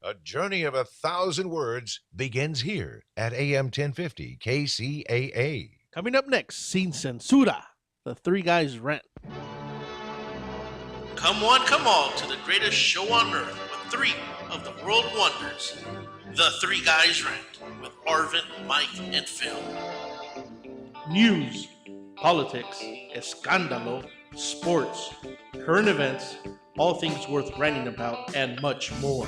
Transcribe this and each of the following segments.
A journey of 1,000 words begins here at AM 1050 KCAA. Coming up next, Sin Censura, the Three Guys Rant. Come one, come all to the greatest show on earth with three of the world wonders. The Three Guys Rant with Arvin, Mike, and Phil. News, politics, escándalo, sports, current events, all things worth ranting about, and much more.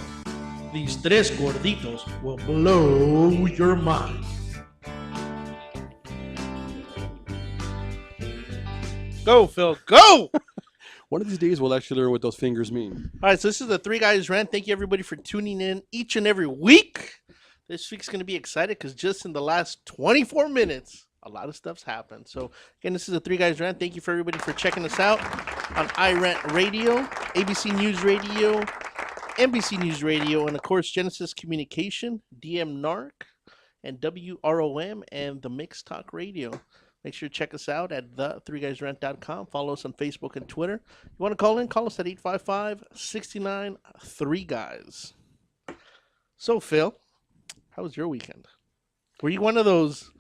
These tres gorditos will blow your mind. Go, Phil, go! One of these days, we'll actually learn what those fingers mean. All right, so this is the Three Guys Rant. Thank you, everybody, for tuning in each and every week. This week's going to be excited because just in the last 24 minutes, a lot of stuff's happened. So, again, this is the Three Guys Rant. Thank you for everybody for checking us out on iRant Radio, ABC News Radio, NBC News Radio, and, of course, Genesis Communication, DM NARC, and WROM, and the Mix Talk Radio. Make sure to check us out at the3guysrant.com. Follow us on Facebook and Twitter. You want to call in? Call us at 855-69-3-GUYS. So, Phil, how was your weekend? Were you one of those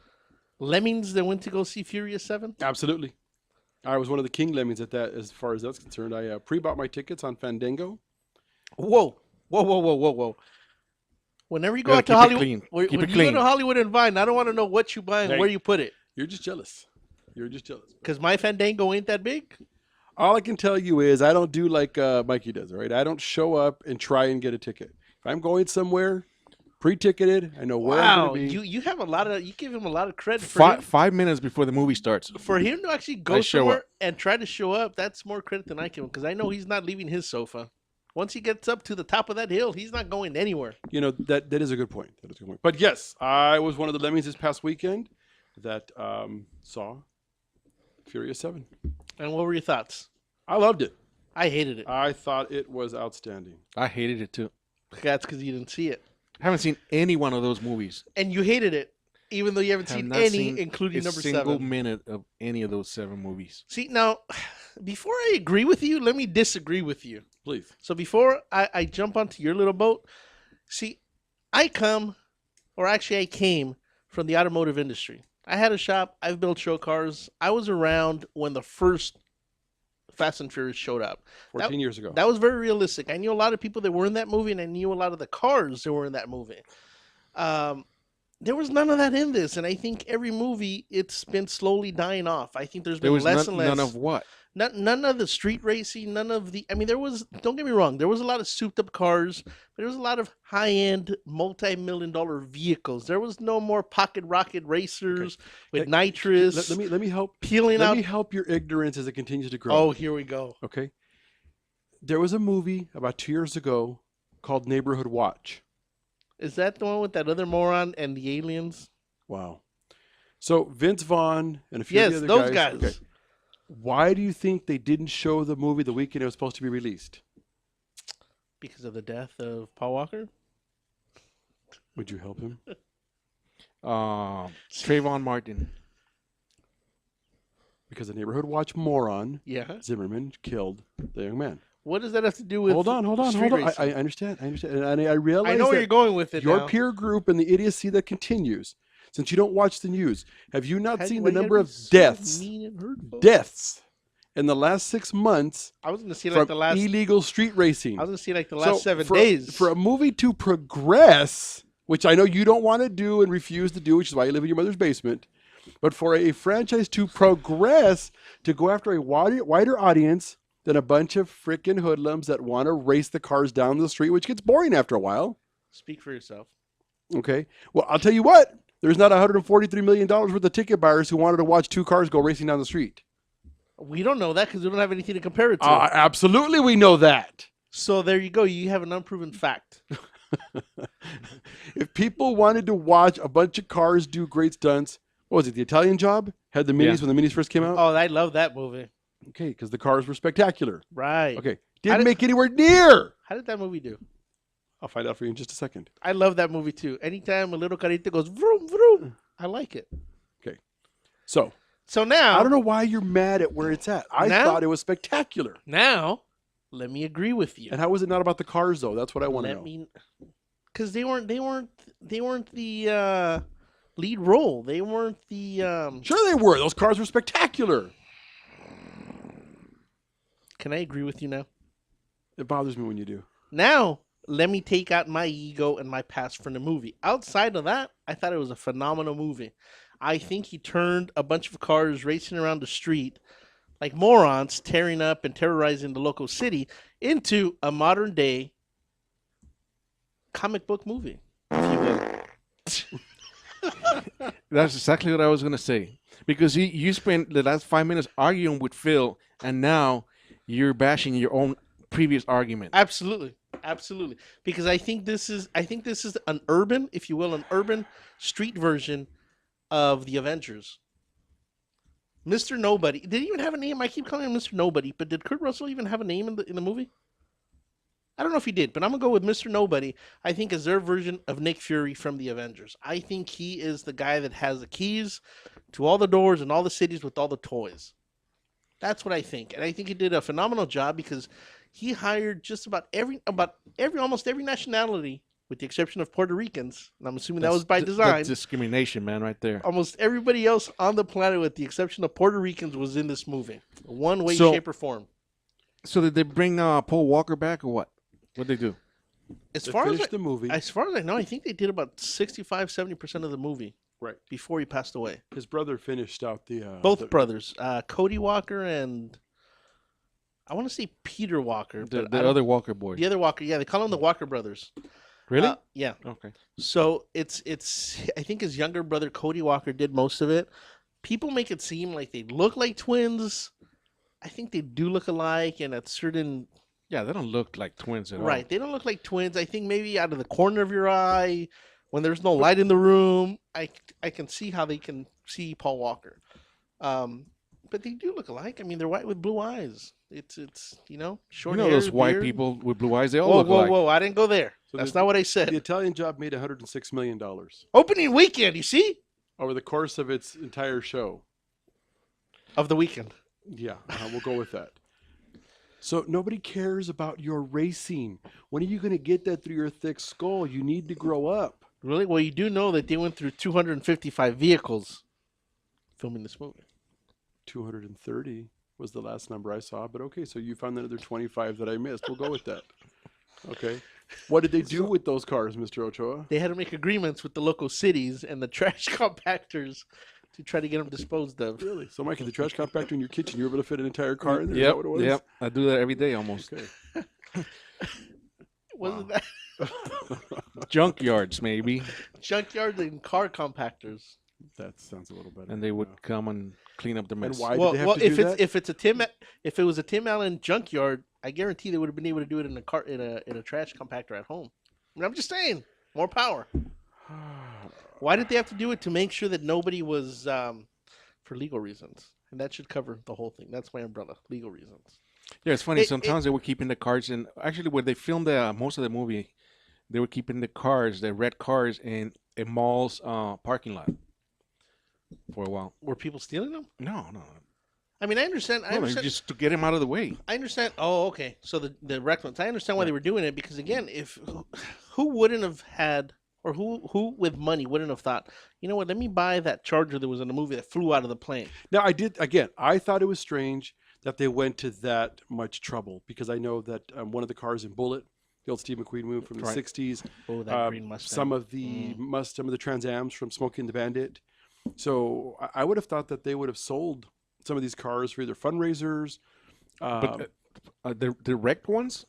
lemmings that went to go see Furious 7? Absolutely. I was one of the king lemmings at that, as far as that's concerned. I pre-bought my tickets on Fandango. Whoa. Whenever you go out to Hollywood, when you go to Hollywood and Vine, I don't want to know what you buy and where you put it. You're just jealous. Because my Fandango ain't that big? All I can tell you is I don't do like Mikey does, all right? I don't show up and try and get a ticket. If I'm going somewhere, pre-ticketed, I know where I'm going to be. You have you give him a lot of credit for 5 minutes before the movie starts. For him to actually go somewhere and try to show up, that's more credit than I give him because I know he's not leaving his sofa. Once he gets up to the top of that hill, he's not going anywhere. You know, that is a good point. That is a good point. But yes, I was one of the lemmings this past weekend that saw Furious 7. And what were your thoughts? I loved it. I hated it. I thought it was outstanding. I hated it too. That's because you didn't see it. I haven't seen any one of those movies. And you hated it, even though you haven't seen any, including number 7. A single minute of any of those 7 movies. See, now, before I agree with you, let me disagree with you. Please. So before I jump onto your little boat, see, I came from the automotive industry. I had a shop. I've built show cars. I was around when the first Fast and Furious showed up. 14 years ago. That was very realistic. I knew a lot of people that were in that movie, and I knew a lot of the cars that were in that movie. There was none of that in this, and I think every movie, it's been slowly dying off. I think there's been less and less. None of what? None of the street racing, none of the... I mean, don't get me wrong, there was a lot of souped-up cars, but there was a lot of high-end, multi-million-dollar vehicles. There was no more pocket rocket racers with nitrous. Let me help. Let me help your ignorance as it continues to grow. Oh, here we go. Okay. There was a movie about 2 years ago called Neighborhood Watch. Is that the one with that other moron and the aliens? Wow. So Vince Vaughn and a few of the other those guys. Okay. Why do you think they didn't show the movie the weekend it was supposed to be released? Because of the death of Paul Walker? Would you help him? Trayvon Martin. Because the Neighborhood Watch moron, Zimmerman, killed the young man. What does that have to do with? Hold on. I understand. And I realize I know where you're going with it. Your peer group and the idiocy that continues. Since you don't watch the news, have you not seen the number of deaths in the last 6 months? I was going to see like the last illegal street racing. I was going to see like the last 7 days. For a movie to progress, which I know you don't want to do and refuse to do, which is why you live in your mother's basement. But for a franchise to progress, to go after a wider audience than a bunch of freaking hoodlums that want to race the cars down the street, which gets boring after a while. Speak for yourself. Okay. Well, I'll tell you what. There's not $143 million worth of ticket buyers who wanted to watch 2 cars go racing down the street. We don't know that because we don't have anything to compare it to. Absolutely, we know that. So there you go. You have an unproven fact. If people wanted to watch a bunch of cars do great stunts, what was it, The Italian Job? Had the minis when the minis first came out? Oh, I love that movie. Okay, because the cars were spectacular. Right. Okay. Didn't make anywhere near. How did that movie do? I'll find out for you in just a second. I love that movie too. Anytime a little carita goes vroom, vroom, I like it. Okay. So now... I don't know why you're mad at where it's at. I thought it was spectacular. Now, Let me agree with you. And how was it not about the cars though? That's what I want to know. Because they weren't the lead role. They weren't the. Sure, they were. Those cars were spectacular. Can I agree with you now? It bothers me when you do. Now, let me take out my ego and my past from the movie. Outside of that, I thought it was a phenomenal movie. I think he turned a bunch of cars racing around the street like morons, tearing up and terrorizing the local city into a modern day comic book movie, if you will. That's exactly what I was gonna say. Because you spent the last 5 minutes arguing with Phil, and now you're bashing your own previous argument. Absolutely. Absolutely. Because I think this is an urban, if you will, an urban street version of the Avengers. Mr. Nobody. Did he even have a name? I keep calling him Mr. Nobody, but did Kurt Russell even have a name in the movie? I don't know if he did, but I'm going to go with Mr. Nobody. I think is their version of Nick Fury from the Avengers. I think he is the guy that has the keys to all the doors and all the cities with all the toys. That's what I think. And I think he did a phenomenal job because he hired just almost every nationality, with the exception of Puerto Ricans. And I'm assuming that was by design. That's discrimination, man, right there. Almost everybody else on the planet, with the exception of Puerto Ricans, was in this movie. One way, So- shape, or form. So did they bring Paul Walker back or what? What'd they do? As They far as, finished the movie. as far as I know, I think they did about 65-70% of the movie Right. before he passed away. His brother finished out the Both brothers, Cody Walker and I want to say Peter Walker. The but I don't- other Walker boy. the other Walker. Yeah, they call them the Walker brothers. Really? Yeah. Okay. So it's I think his younger brother Cody Walker did most of it. People make it seem like they look like twins. I think they do look alike, and at certain Yeah, they don't look like twins at all. right, they don't look like twins. I think maybe out of the corner of your eye, when there's no light in the room, I can see how they can see Paul Walker. But they do look alike. I mean, they're white with blue eyes. It's short You know hair, those white beard. people with blue eyes? They all Whoa, look whoa, alike. whoa! I didn't go there. So That's the- not what I The said. Italian Job made $106 million Opening weekend, you see, over the course of its entire show. of the weekend. Yeah, we'll go with that. So nobody cares about your racing. When are you going to get that through your thick skull? You need to grow up. Really? Well, you do know that they went through 255 vehicles filming this movie. 230 was the last number I saw, but okay, so you found another 25 that I missed. We'll go with that. Okay. What did they do with those cars, Mr. Ochoa? They had to make agreements with the local cities and the trash compactors to try to get them disposed of. Really? So, Mike, in the trash compactor in your kitchen, you were able to fit an entire car in there? Is Yep, that what it was? yep. I do that every day almost. Okay. Wasn't that Junkyards, maybe. junkyards and car compactors? That sounds a little better. And they would come and clean up the And mess. why Well, did they have well, to if do it's that? if it was a Tim Allen junkyard, I guarantee they would have been able to do it in a car in a trash compactor at home. I mean, I'm just saying, more power. Why did they have to do it? To make sure that nobody was for legal reasons, and that should cover the whole thing. That's my umbrella, legal reasons. Yeah, it's funny. It- Sometimes they were keeping the cars in. Actually, when they filmed most of the movie, they were keeping the red cars, in a mall's parking lot for a while. Were people stealing them? No, no, I mean, I understand. I no, understand. just to get him out of the way. I understand. Oh, okay. So the wrecked ones. I understand why they were doing it because again, if who wouldn't have had or who with money wouldn't have thought, you know what? Let me buy that Charger that was in the movie that flew out of the plane. Now, I thought it was strange that they went to that much trouble because I know that one of the cars in Bullet, the old Steve McQueen movie from the Right. 60s, Oh, that green Mustang. some of the Trans Ams from Smokey and the Bandit. So I would have thought that they would have sold some of these cars for either fundraisers. But the wrecked ones.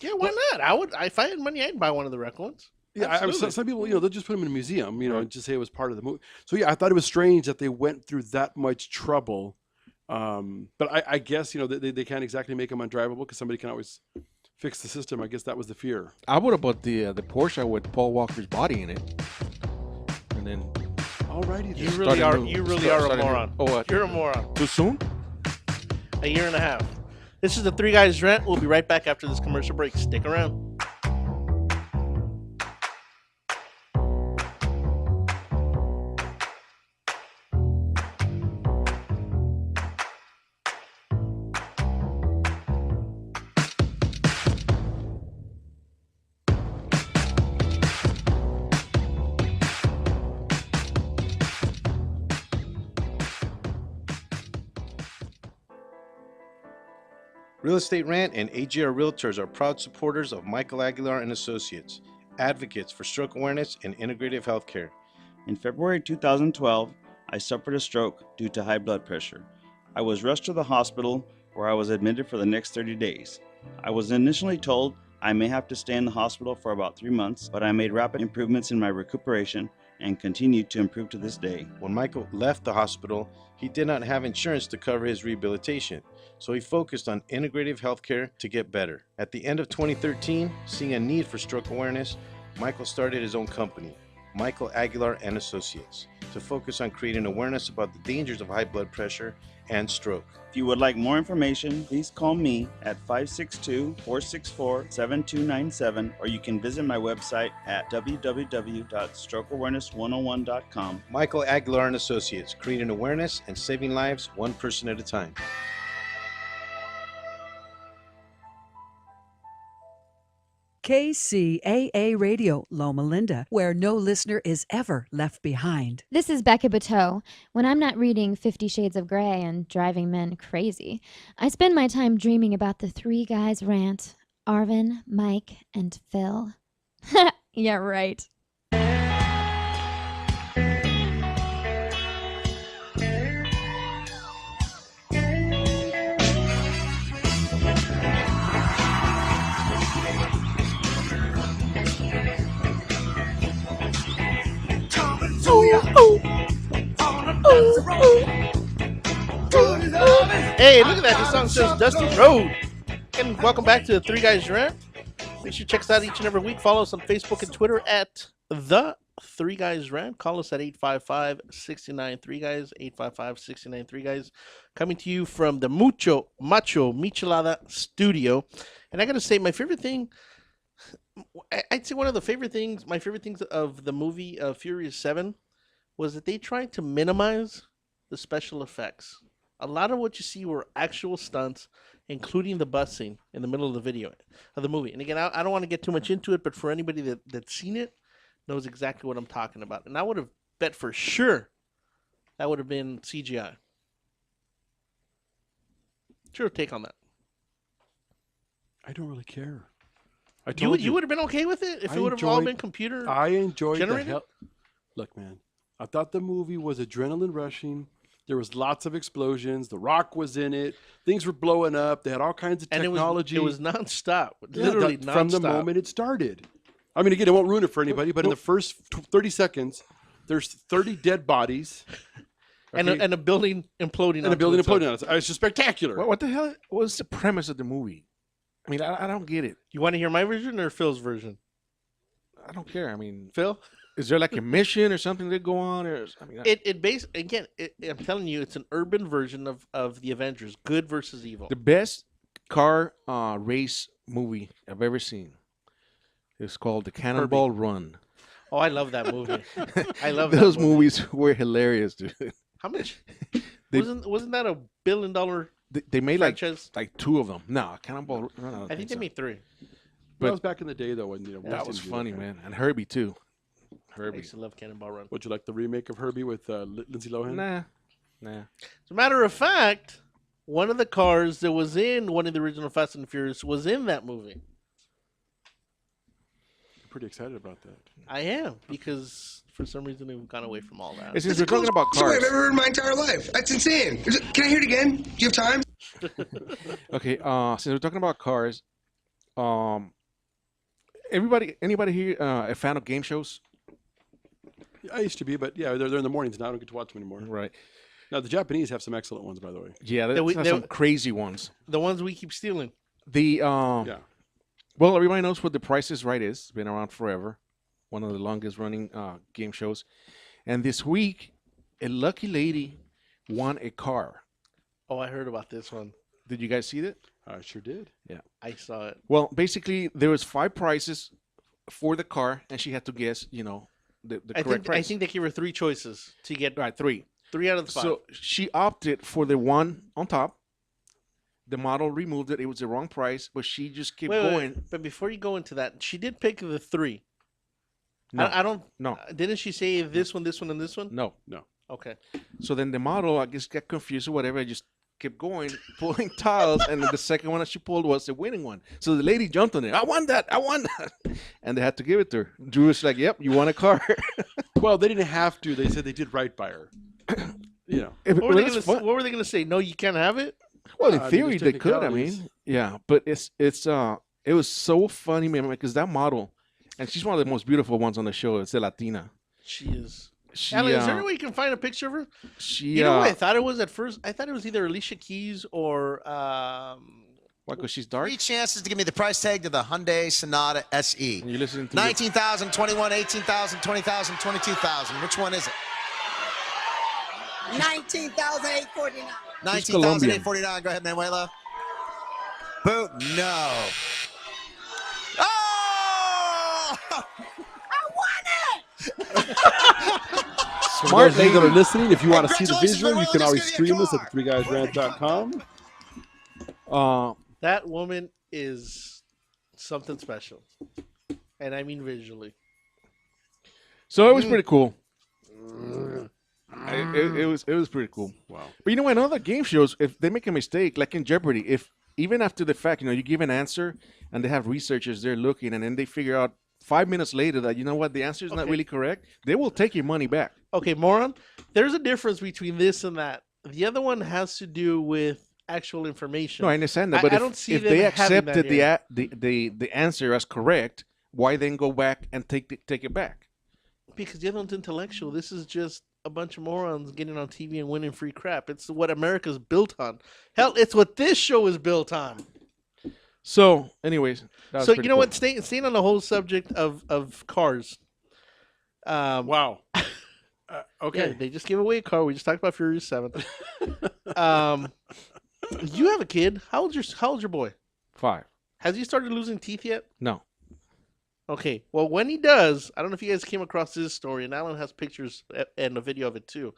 Yeah, why not? I would. If I had money, I'd buy one of the wrecked ones. Yeah, Absolutely. some people, they'll just put them in a museum, and just say it was part of the movie. So yeah, I thought it was strange that they went through that much trouble. But I guess they can't exactly make them undrivable because somebody can always fix the system. I guess that was the fear. I would have bought the Porsche with Paul Walker's body in it, and then Alrighty You then. really are. Starting You to- really are a starting to- moron. Oh, what? You're a moron. Too soon? A year and a half. This is the Three Guys Rant. We'll be right back after this commercial break. Stick around. Real Estate Rant and AGR Realtors are proud supporters of Michael Aguilar and Associates, advocates for stroke awareness and integrative healthcare. In February 2012, I suffered a stroke due to high blood pressure. I was rushed to the hospital where I was admitted for the next 30 days. I was initially told I may have to stay in the hospital for about 3 months, but I made rapid improvements in my recuperation and continued to improve to this day. When Michael left the hospital, he did not have insurance to cover his rehabilitation, so he focused on integrative healthcare to get better. At the end of 2013, seeing a need for stroke awareness, Michael started his own company, Michael Aguilar and Associates, to focus on creating awareness about the dangers of high blood pressure and stroke. If you would like more information, please call me at 562-464-7297, or you can visit my website at www.strokeawareness101.com. Michael Aguilar and Associates, creating awareness and saving lives one person at a time. KCAA Radio, Loma Linda, where no listener is ever left behind. This is Becca Bateau. When I'm not reading 50 Shades of Grey and driving men crazy, I spend my time dreaming about the three guys rant: Arvin, Mike, and Phil. Yeah, right. Hey, look at that. This song says Dusty Road. And welcome back to the Three Guys Rant. Make sure you check us out each and every week. Follow us on Facebook and Twitter at The Three Guys Rant. Call us at 855-69-3 Guys, 855-69-3 Guys. Coming to you from the Macho Michelada studio. And I got to say, my favorite thing, I'd say one of my favorite things of the movie Furious 7 was that they tried to minimize the special effects. A lot of what you see were actual stunts, including the bus scene in the middle of the movie. And again, I don't want to get too much into it, but for anybody that's seen it, knows exactly what I'm talking about. And I would have bet for sure that would have been CGI. Sure, take on that. I don't really care. You would have been okay with it if it would have all been computer I enjoyed generated? the hell. Look, man, I thought the movie was adrenaline rushing. There was lots of explosions. The Rock was in it. Things were blowing up. They had all kinds of technology. And it was nonstop. Yeah, Literally nonstop. From the moment it started. I mean, again, it won't ruin it for anybody, but in the first 30 seconds, there's 30 dead bodies. Okay? And a building imploding. And a building imploding on us. It's just spectacular. What the hell was the premise of the movie? I mean, I don't get it. You want to hear my version or Phil's version? I don't care. I mean, Phil? is there like a mission or something that go on? Or I mean, I'm telling you, it's an urban version of the Avengers, good versus evil. the best car race movie I've ever seen is called The Cannonball Run. Oh, I love that movie. I love that Those movie. movies were hilarious, dude. How much? They- wasn't that $1 billion They made franchise? like two of them. No, Cannonball Run. I don't I think they so. made 3. That was back in the day, though, when Yeah, That West was didn't do funny, kind. man. And Herbie too. I Herbie. used to love Cannonball Run. Would you like the remake of Herbie with Lindsay Lohan? Nah. As a matter of fact, one of the cars that was in one of the original Fast and Furious was in that movie. I'm pretty excited about that. I am, because for some reason we've gone away from all that. And since we're talking about That's the way cars, I've ever heard in my entire life. That's insane. Can I hear it again? Do you have time? okay. Since we're talking about cars, anybody here a fan of game shows? I used to be, but yeah, they're in the mornings now. I don't get to watch them anymore. Right. Now, the Japanese have some excellent ones, by the way. Yeah, That we- that's that- some crazy ones. The ones we keep stealing. The Yeah. Well, everybody knows what The Price is Right is. It's been around forever. One of the longest running game shows. And this week, a lucky lady won a car. Oh, I heard about this one. Did you guys see that? I sure did. I saw it. Well, basically, there was 5 prizes for the car, and she had to guess, the correct price. I think they gave her 3 choices to get Right, 3. 3 out of the 5. So she opted for the one on top. The model removed it. It was the wrong price, but she just kept going. But before you go into that, she did pick the 3. No, I don't. no, Didn't she say this one, this one, and this one? no. Okay. So then the model, I guess, got confused or whatever. Just kept going, pulling tiles, and then the second one that she pulled was the winning one. So the lady jumped on it. I won that. And they had to give it to her. Drew was like, "Yep, you won a car." Well, they didn't have to. They said they did right by her. You know. What were they gonna say? No, you can't have it. Well, in I mean, theory, there's they could. I technicalities. mean, yeah, but it was so funny, man, because that model, and she's one of the most beautiful ones on the show. It's a Latina. She is. She, Alan, is there any way you can find a picture of her? she, You know what I thought it was at first? I thought it was either Alicia Keys or why? Because she's dark. 3 chances to give me the price tag to the Hyundai Sonata SE. And you're listening to 19,000, 21, 18,000, 20,000, 22,000. Which one is it? 19,849. 19,849. Go ahead, Manuela. Boom. No. Oh! For those of you that are listening, if you want to see the Congratulations, visual, you Manuel, can just always give me a stream us at car. the 3guysrant.com. that woman is something special, and I mean visually. So it was pretty cool. It was pretty cool. Wow. But you know, in other game shows, if they make a mistake, like in Jeopardy, if even after the fact, you give an answer and they have researchers there looking, and then they figure out 5 minutes later that, you know what, the answer is not really correct, they will take your money back. Okay, moron. There's a difference between this and that. The other one has to do with actual information. No, I understand that, but I if, don't see if them they having that accepted here. the answer as correct, why then go back and take it back? Because the other one's intellectual. This is just a bunch of morons getting on TV and winning free crap. It's what America's built on. Hell, it's what this show is built on. So, anyways, that was So pretty you know cool. what? Staying on the whole subject of cars. Wow. Okay. Yeah, they just gave away a car. We just talked about Furious 7. You have a kid. How old's your boy? 5. Has he started losing teeth yet? No. Okay. Well, when he does, I don't know if you guys came across this story, and Alan has pictures and a video of it too.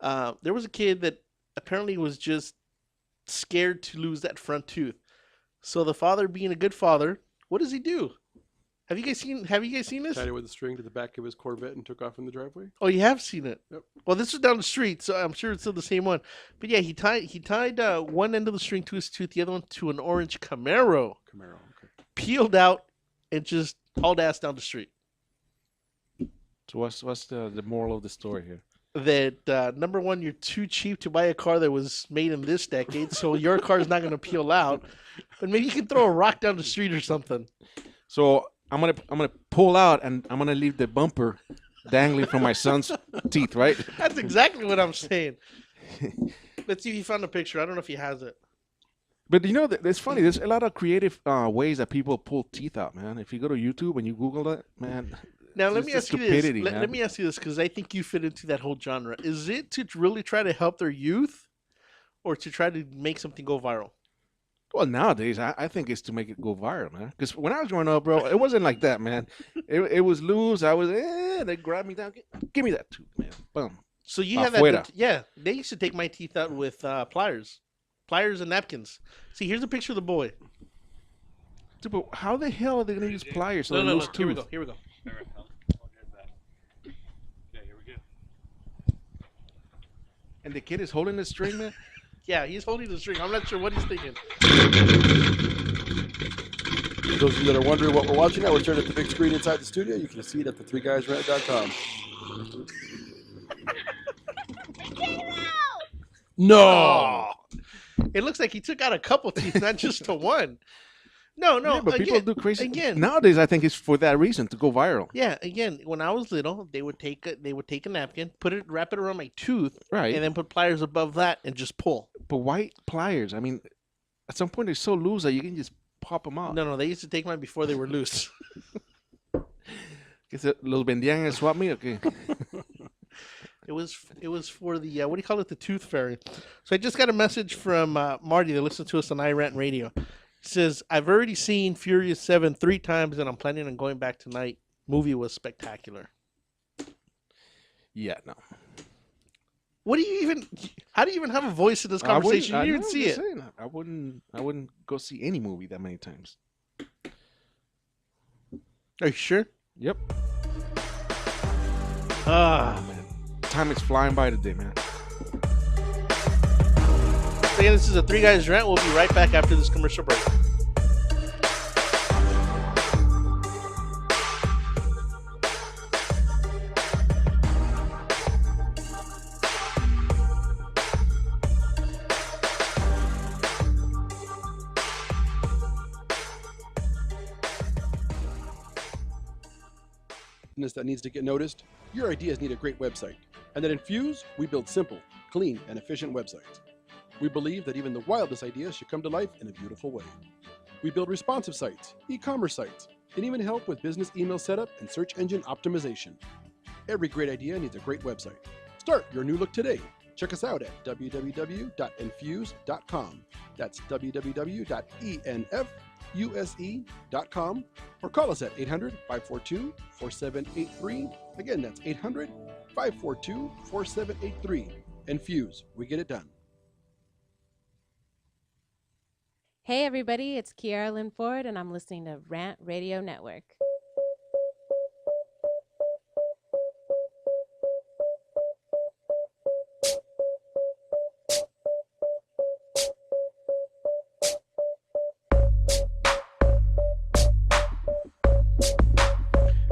There was a kid that apparently was just scared to lose that front tooth. So the father, being a good father, what does he do? Have you guys seen this? Tied it with a string to the back of his Corvette and took off in the driveway. Oh, you have seen it. Yep. Well, this was down the street, so I'm sure it's still the same one. But yeah, he tied one end of the string to his tooth, the other one to an orange Camaro. Okay. Peeled out and just hauled ass down the street. So what's the moral of the story here? That number one, you're too cheap to buy a car that was made in this decade, so your car is not going to peel out. But maybe you can throw a rock down the street or something. So I'm gonna pull out and I'm gonna leave the bumper dangling from my son's teeth, right? That's exactly what I'm saying. Let's see if he found a picture. I don't know if he has it. But you know, it's funny. There's a lot of creative ways that people pull teeth out, man. If you go to YouTube and you Google that, man. Now let it's me just ask you this. stupidity, Let man. me ask you this, because I think you fit into that whole genre. Is it to really try to help their youth, or to try to make something go viral? Well, nowadays, I think it's to make it go viral, man. Because when I was growing up, bro, it wasn't like that, man. It was loose. I was, they grabbed me down. Give me that tooth, man. Boom. So you have that. Afuera. Yeah, they used to take my teeth out with pliers and napkins. See, here's a picture of the boy. Dude, but how the hell are they gonna use pliers? No, on a loose Here we tooth? go. Here we go. And the kid is holding the string, man. Yeah, he's holding the string. I'm not sure what he's thinking. For those of you that are wondering what we're watching now, we're turning at the big screen inside the studio. You can see it at the 3guysrant.com. No! Oh. It looks like he took out a couple teeth, not just the one. No, Yeah, but people again, do crazy. Again, Nowadays, I think it's for that reason, to go viral. yeah, again, when I was little, they would take a napkin, wrap it around my tooth, Right. and then put pliers above that and just pull. But why pliers? I mean, at some point they're so loose that you can just pop them out. No, they used to take mine before they were loose. ¿Que los vendían en swap meet? Okay. It was for the what do you call it, the tooth fairy. So I just got a message from Marty that listens to us on iRant Radio. He says, I've already seen Furious 7 3 times and I'm planning on going back tonight. Movie was spectacular. Yeah, no. How do you even have a voice in this conversation? You didn't even see it. I wouldn't go see any movie that many times. Are you sure? Yep. Ah, Man, time is flying by today, man. again, this is a Three Guys Rant. We'll be right back after this commercial break. That needs to get noticed, your ideas need a great website. And at Infuse, we build simple, clean, and efficient websites. We believe that even the wildest ideas should come to life in a beautiful way. We build responsive sites, e-commerce sites, and even help with business email setup and search engine optimization. Every great idea needs a great website. Start your new look today. Check us out at www.infuse.com. That's www.enfuse.com, or call us at 800-542-4783. Again, that's 800-542-4783. Infuse, we get it done. Hey everybody, it's Kiara Lynn Ford, and I'm listening to Rant Radio Network.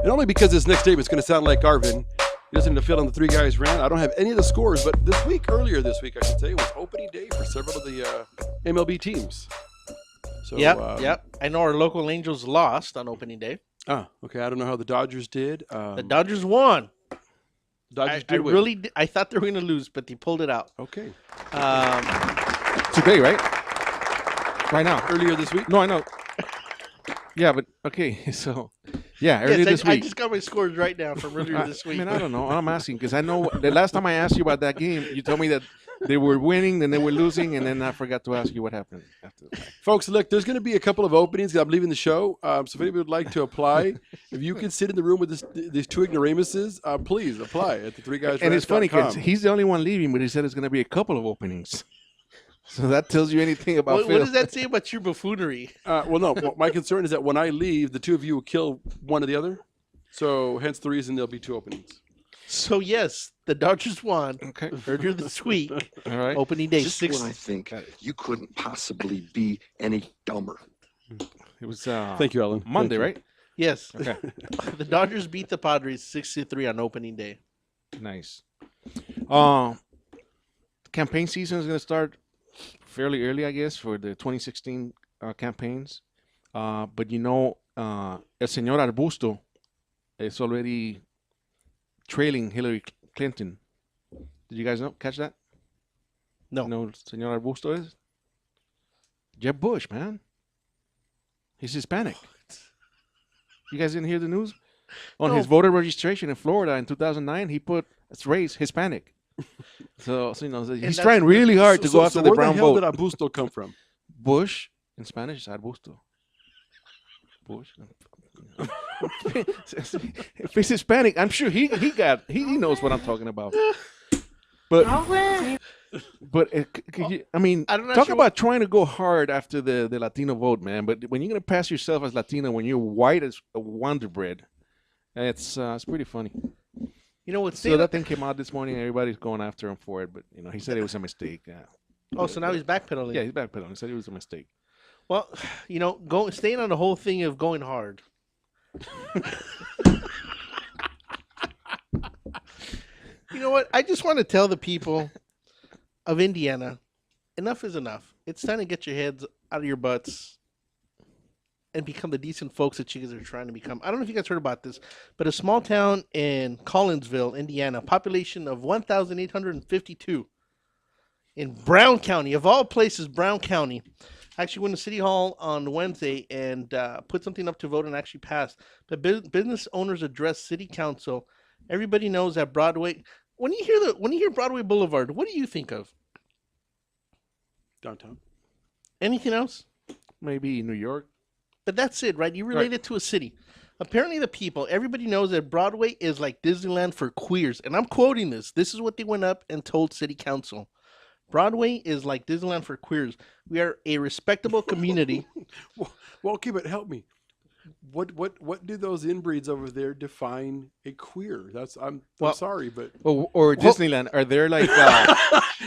And only because this next statement is going to sound like Arvin, you listening to Phil on the Three Guys Rant. I don't have any of the scores, but earlier this week, I should say, was opening day for several of the MLB teams. So, Yep. I know our local Angels lost on opening day. Okay. I don't know how the Dodgers did. The Dodgers won. Dodgers I really I thought they were going to lose, but they pulled it out. Okay. Today, right? Right now. Earlier this week? No, I know. Yeah, but okay, so earlier this week. I just got my scores right now from earlier this week. I mean, I don't know. I'm asking because I know the last time I asked you about that game, you told me that they were winning, then they were losing, and then I forgot to ask you what happened after that. Folks, look, there's going to be a couple of openings. I'm leaving the show. So if anybody would like to apply, if you can sit in the room with these two ignoramuses, please apply at the Three Guys. And it's funny because he's the only one leaving, but he said it's going to be a couple of openings. So that tells you anything about Phil. What does that say about your buffoonery? Well, no. My concern is that when I leave, the two of you will kill one or the other. So hence the reason there'll be two openings. So yes, the Dodgers won earlier this week. All right. Opening day. Just when I think you couldn't possibly be any dumber. It was thank you, Ellen. Monday, Thank you. right? Yes. Okay. The Dodgers beat the Padres 6-3 on opening day. Nice. Campaign season is going to start fairly early, I guess, for the 2016 campaigns. But you know, El Señor Arbusto is already trailing Hillary Clinton. Did you guys catch that? No. You know who Señor Arbusto is? Jeb Bush, man. He's Hispanic. You guys didn't hear the news? On his voter registration in Florida in 2009, he put its race Hispanic. So you know, he's trying really hard to go after the brown vote. Where the hell did Arbusto come from? Bush in Spanish is Arbusto. Bush. If he's Hispanic, I'm sure he knows what I'm talking about. But I mean, talk about trying to go hard after the Latino vote, man. But when you're gonna pass yourself as Latino when you're white as a Wonder Bread, it's pretty funny. You know what's so that thing came out this morning. Everybody's going after him for it, but you know he said it was a mistake. Yeah. Oh, so now he's backpedaling. Yeah, he's backpedaling. He said it was a mistake. Well, you know, staying on the whole thing of going hard. You know what? I just want to tell the people of Indiana, enough is enough. It's time to get your heads out of your butts and become the decent folks that you guys are trying to become. I don't know if you guys heard about this, but a small town in Collinsville, Indiana, population of 1,852 in Brown County, of all places, Brown County, actually went to City Hall on Wednesday and put something up to vote and actually passed. But business owners addressed City Council. Everybody knows that Broadway. When you hear Broadway Boulevard, what do you think of? Downtown. Anything else? Maybe New York. But that's it, right? You relate it to a city. Apparently, everybody knows that Broadway is like Disneyland for queers. And I'm quoting this. This is what they went up and told City Council. Broadway is like Disneyland for queers. We are a respectable community. Well, okay, but help me. What do those inbreeds over there define a queer? I'm sorry, but or Disneyland. Are there like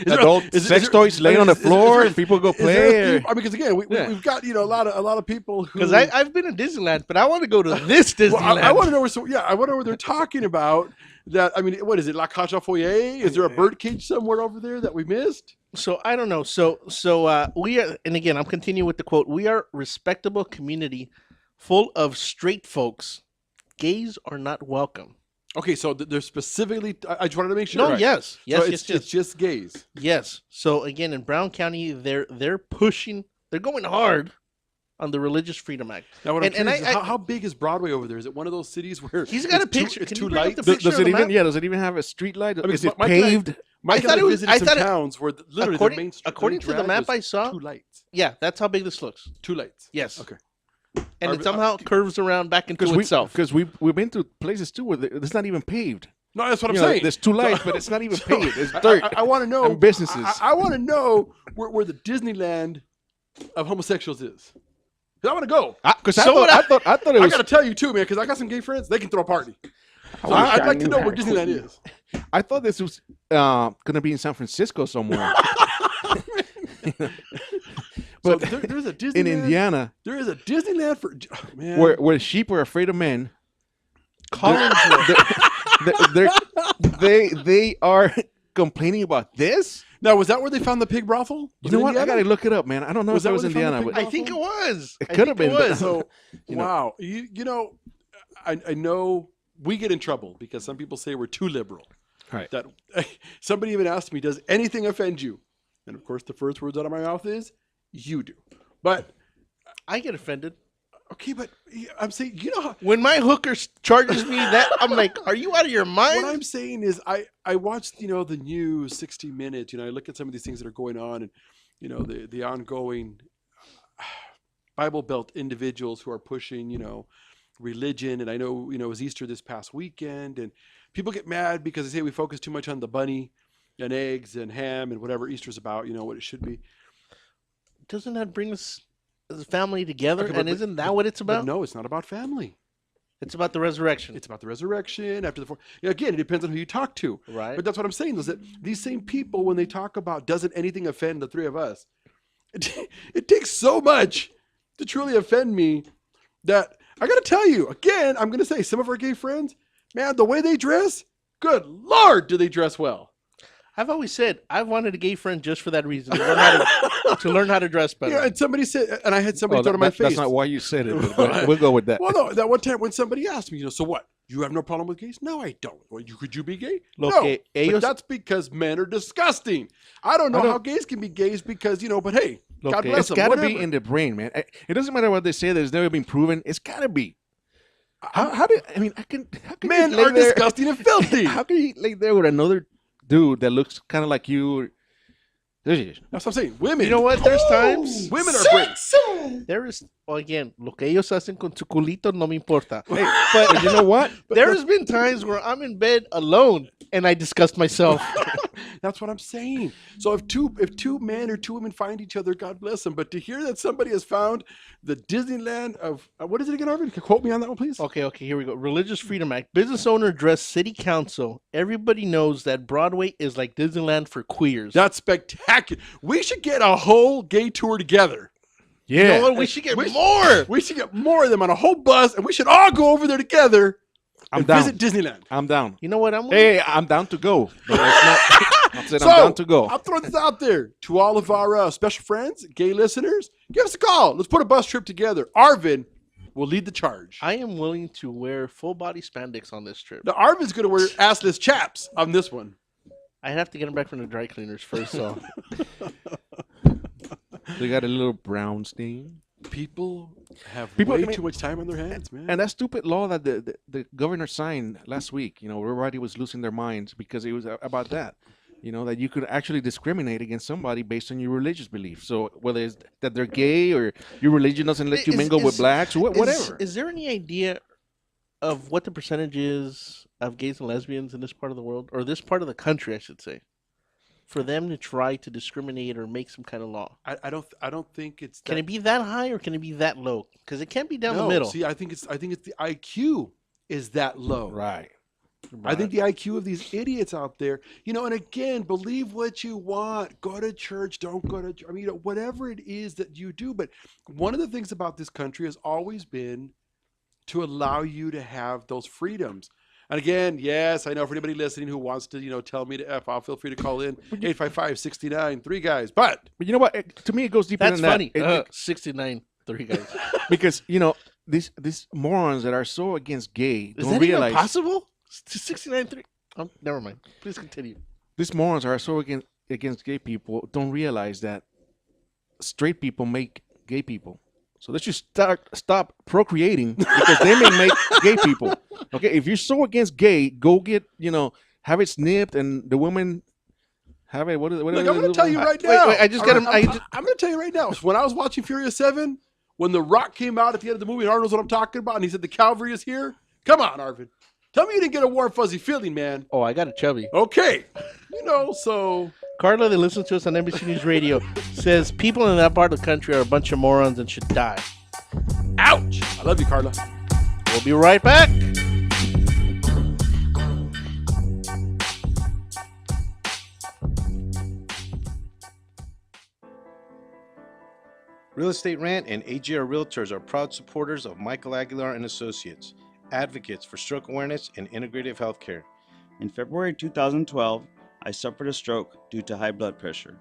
adult sex toys laying on the floor and people go play? I mean, because again, we've got a lot of people who. Because I've been to Disneyland, but I want to go to this Disneyland. Well, I want to know I want to know what they're talking about. That, I mean, what is it? La Cage aux Foyers? Is there a birdcage somewhere over there that we missed? So I don't know. So we are, and again, I'm continuing with the quote. We are a respectable community full of straight folks. Gays are not welcome. Okay, so they're specifically. I just wanted to make sure. No, right? yes. So it's just gays. Yes. So again, in Brown County, they're pushing. They're going hard on the Religious Freedom Act. Now, what I'm curious is how big is Broadway over there? Is it one of those cities where he's got a picture? It's Can too you bring up light. the picture Does of it the even? map? Yeah. Does it even have a street light? I mean, Is it Mike paved? Mike and I visited some towns where literally the main street. According to the map I saw, 2 lights. Yeah, that's how big this looks. 2 lights. Yes. Okay. And it somehow curves around back into itself. Because we've been to places too where it's not even paved. No, that's what I'm saying. There's 2 lights, but it's not even paved. It's dirt. I want to know and businesses. I want to know where the Disneyland of homosexuals is. I want to go. Because I thought it was. I got to tell you too, man. Because I got some gay friends. They can throw a party. So I'd like to know where Disneyland is. I thought this was gonna be in San Francisco somewhere. But so there's a Disneyland in Indiana. There is a Disneyland for man. Where sheep are afraid of men. They are complaining about this. Now, was that where they found the pig brothel? You know what? I gotta look it up, man. I don't know if that was Indiana. I think it was. It could have been. So, wow. You know, I know we get in trouble because some people say we're too liberal. Right. That somebody even asked me, "Does anything offend you?" And of course, the first words out of my mouth is, "You do." But I get offended. Okay, but I'm saying, you know, when my hooker charges me that, I'm like, "Are you out of your mind?" What I'm saying is, I watched, the news, 60 Minutes. I look at some of these things that are going on, and the ongoing Bible Belt individuals who are pushing, religion. And I know, it was Easter this past weekend, and people get mad because they say we focus too much on the bunny and eggs and ham and whatever Easter's about. What it should be. Doesn't that bring us as a family together? Okay, isn't that what it's about? No, it's not about family. It's about the resurrection. It's about the resurrection after the again, it depends on who you talk to. Right. But that's what I'm saying is that these same people, when they talk about doesn't anything offend the three of us, it takes so much to truly offend me that I got to tell you, again, I'm going to say some of our gay friends, man, the way they dress, good Lord, do they dress well. I've always said I've wanted a gay friend just for that reason, to learn how to dress better. Yeah, and somebody said, and I had somebody throw to my face. That's not why you said it, but we'll go with that. Well, no, that one time when somebody asked me, so what? You have no problem with gays? No, I don't. Well, could you be gay? Look, no, but that's because men are disgusting. I don't know how gays can be gays because, but hey, God bless them. It's got to be in the brain, man. It doesn't matter what they say. There's never been proven. It's got to be. How can men are disgusting and filthy. How can you lay there with another dude that looks kind of like you? That's what I'm saying. Women. You know what? There's times women are great. There is, again, lo que ellos hacen con su culito no me importa. Hey, but you know what? There's been times where I'm in bed alone and I disgust myself. That's what I'm saying. So if two men or 2 women find each other, God bless them. But to hear that somebody has found the Disneyland of what is it again, Arvin? Quote me on that one, please. Okay, here we go. Religious Freedom Act. Business owner address city council. Everybody knows that Broadway is like Disneyland for queers. That's spectacular. We should get a whole gay tour together. Yeah. You know what? We should get more. We should get more of them on a whole bus, and we should all go over there together and visit Disneyland. I'm down. You know what? I'm down to go. But I'm down to go. I'll throw this out there to all of our special friends, gay listeners. Give us a call. Let's put a bus trip together. Arvin will lead the charge. I am willing to wear full body spandex on this trip. Now, Arvin's going to wear assless chaps on this one. I'd have to get them back from the dry cleaners first, so. They got a little brown stain. People have way too much time on their hands, man. And that stupid law that the governor signed last week, everybody was losing their minds because it was about that. That you could actually discriminate against somebody based on your religious belief. So whether it's that they're gay or your religion doesn't let you mingle with blacks, whatever. Is there any idea of what the percentage is of gays and lesbians in this part of the world, or this part of the country, I should say? for them to try to discriminate or make some kind of law? I don't think it's. Can it be that high or can it be that low? Because it can't be down the middle. See, I think it's the IQ is that low. Right. I think the IQ of these idiots out there, and again, believe what you want. Go to church, don't go to church. I mean, whatever it is that you do. But one of the things about this country has always been to allow you to have those freedoms. And again, yes, I know for anybody listening who wants to, tell me to F off, feel free to call in 855-69, 3 guys. But you know what? To me, it goes deeper That's than funny. that. 69, 3 guys. Because, these morons that are so against gay Is don't that realize. even possible? 69, 3. Oh, never mind. Please continue. These morons are so against gay people don't realize that straight people make gay people. So let's just stop procreating because they may make gay people. Okay, if you're so against gay, go get have it snipped and the women have it. What? Look, I'm going to tell you right now. Wait, I just got him. I'm going to tell you right now. When I was watching Furious 7, when The Rock came out at the end of the movie, and Arnold knows what I'm talking about, and he said the Calvary is here. Come on, Arvin. Tell me you didn't get a warm, fuzzy feeling, man. Oh, I got a chubby. Okay. So. Carla, that listens to us on NBC News Radio, says people in that part of the country are a bunch of morons and should die. Ouch. I love you, Carla. We'll be right back. Real Estate Rant and AGR Realtors are proud supporters of Michael Aguilar and Associates, advocates for stroke awareness and integrative healthcare. In February 2012, I suffered a stroke due to high blood pressure.